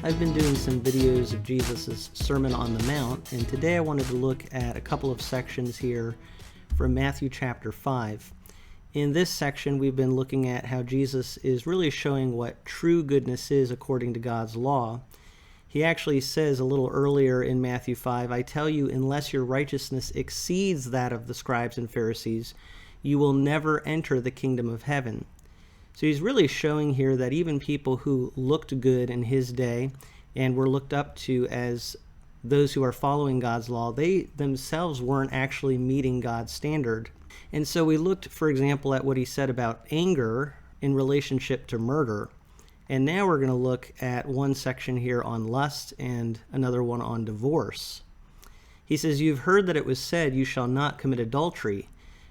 I've been doing some videos of Jesus' Sermon on the Mount, and today I wanted to look at a couple of sections here from Matthew chapter 5. In this section, we've been looking at how Jesus is really showing what true goodness is according to God's law. He actually says a little earlier in Matthew 5, "I tell you, unless your righteousness exceeds that of the scribes and Pharisees, you will never enter the kingdom of heaven." So he's really showing here that even people who looked good in his day and were looked up to as those who are following God's law, they themselves weren't actually meeting God's standard. And so we looked, for example, at what he said about anger in relationship to murder. And now we're going to look at one section here on lust and another one on divorce. He says, "You've heard that it was said, 'You shall not commit adultery.'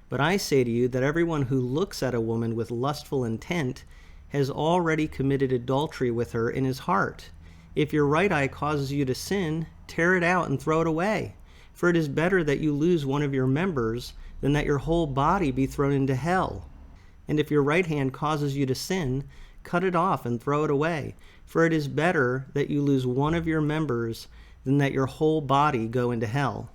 But I say to you that everyone who looks at a woman with lustful intent has already committed adultery with her in his heart. If your right eye causes you to sin, tear it out and throw it away. For it is better that you lose one of your members than that your whole body be thrown into hell. And if your right hand causes you to sin, cut it off and throw it away. For it is better that you lose one of your members than that your whole body go into hell."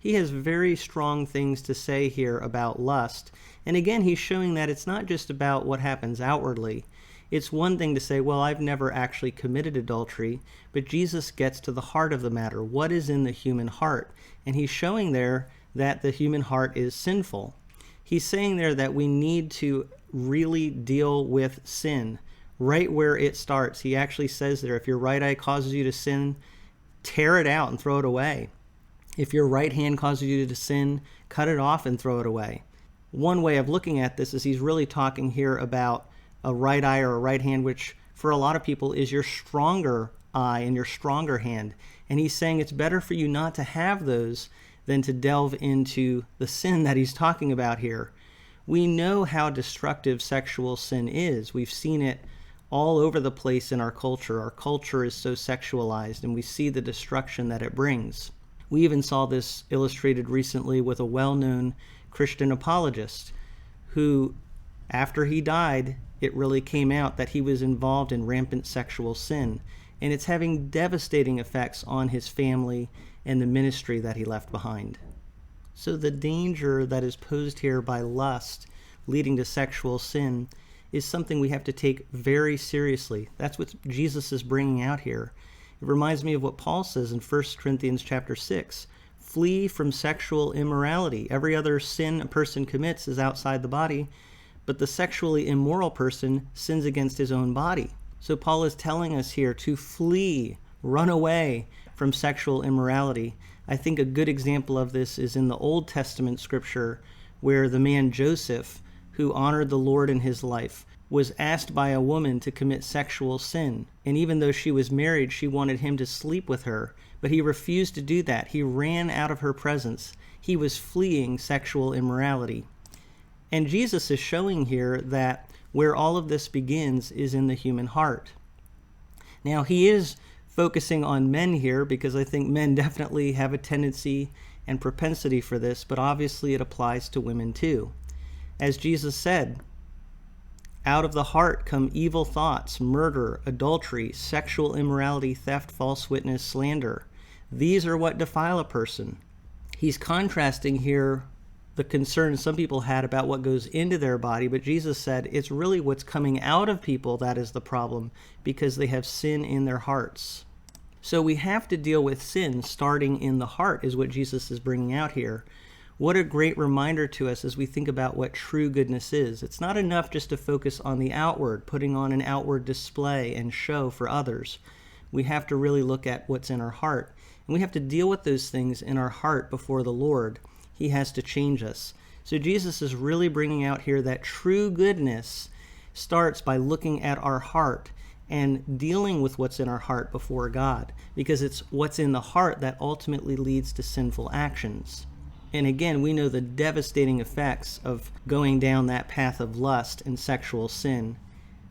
He has very strong things to say here about lust. And again, he's showing that it's not just about what happens outwardly. It's one thing to say, well, I've never actually committed adultery, but Jesus gets to the heart of the matter. What is in the human heart? And he's showing there that the human heart is sinful. He's saying there that we need to really deal with sin right where it starts. He actually says there, if your right eye causes you to sin, tear it out and throw it away. If your right hand causes you to sin, cut it off and throw it away. One way of looking at this is he's really talking here about a right eye or a right hand, which for a lot of people is your stronger eye and your stronger hand. And he's saying it's better for you not to have those than to delve into the sin that he's talking about here. We know how destructive sexual sin is. We've seen it all over the place in our culture. Our culture is so sexualized, and we see the destruction that it brings. We even saw this illustrated recently with a well-known Christian apologist who, after he died, it really came out that he was involved in rampant sexual sin, and it's having devastating effects on his family and the ministry that he left behind. So the danger that is posed here by lust leading to sexual sin is something we have to take very seriously. That's what Jesus is bringing out here. It reminds me of what Paul says in 1 Corinthians chapter 6. Flee from sexual immorality. Every other sin a person commits is outside the body, but the sexually immoral person sins against his own body. So Paul is telling us here to flee, run away from sexual immorality. I think a good example of this is in the Old Testament scripture where the man Joseph, who honored the Lord in his life, was asked by a woman to commit sexual sin. And even though she was married, she wanted him to sleep with her. But he refused to do that. He ran out of her presence. He was fleeing sexual immorality. And Jesus is showing here that where all of this begins is in the human heart. Now, he is focusing on men here because I think men definitely have a tendency and propensity for this, but obviously it applies to women too. As Jesus said, out of the heart come evil thoughts, murder, adultery, sexual immorality, theft, false witness, slander. These are what defile a person. He's contrasting here the concern some people had about what goes into their body, but Jesus said it's really what's coming out of people that is the problem because they have sin in their hearts. So we have to deal with sin starting in the heart is what Jesus is bringing out here. What a great reminder to us as we think about what true goodness is. It's not enough just to focus on the outward, putting on an outward display and show for others. We have to really look at what's in our heart. And we have to deal with those things in our heart before the Lord. He has to change us. So Jesus is really bringing out here that true goodness starts by looking at our heart and dealing with what's in our heart before God, because it's what's in the heart that ultimately leads to sinful actions. And again, we know the devastating effects of going down that path of lust and sexual sin.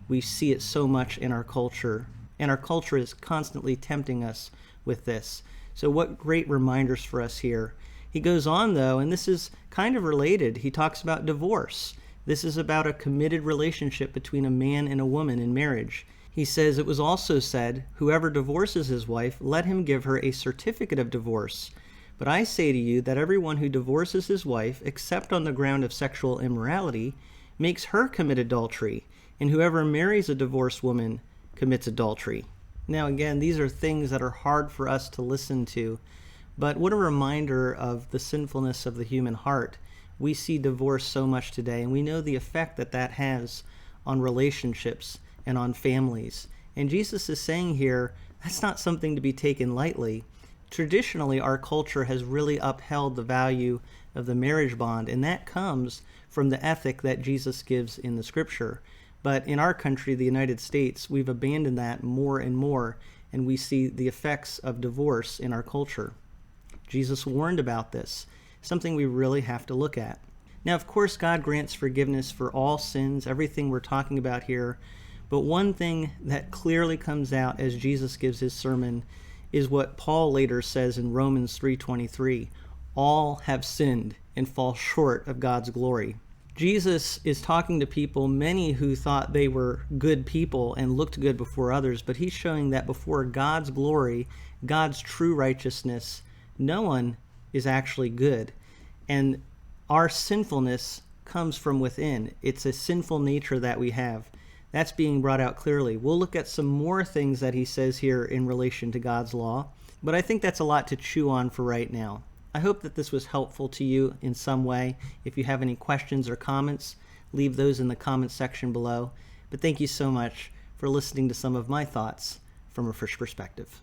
We see it so much in our culture, and our culture is constantly tempting us with this. So what great reminders for us here. He goes on, though, and this is kind of related. He talks about divorce. This is about a committed relationship between a man and a woman in marriage. He says, "It was also said, whoever divorces his wife, let him give her a certificate of divorce. But I say to you that everyone who divorces his wife, except on the ground of sexual immorality, makes her commit adultery, and whoever marries a divorced woman commits adultery." Now again, these are things that are hard for us to listen to, but what a reminder of the sinfulness of the human heart. We see divorce so much today, and we know the effect that that has on relationships and on families. And Jesus is saying here, that's not something to be taken lightly. Traditionally, our culture has really upheld the value of the marriage bond, and that comes from the ethic that Jesus gives in the scripture. But in our country, the United States, we've abandoned that more and more, and we see the effects of divorce in our culture. Jesus warned about this, something we really have to look at. Now, of course, God grants forgiveness for all sins, everything we're talking about here. But one thing that clearly comes out as Jesus gives his sermon is what Paul later says in Romans 3:23. All have sinned and fall short of God's glory. Jesus is talking to people, many who thought they were good people and looked good before others, but he's showing that before God's glory, God's true righteousness, no one is actually good. And our sinfulness comes from within. It's a sinful nature that we have. That's being brought out clearly. We'll look at some more things that he says here in relation to God's law, but I think that's a lot to chew on for right now. I hope that this was helpful to you in some way. If you have any questions or comments, leave those in the comments section below. But thank you so much for listening to some of my thoughts from A Frisch Perspective.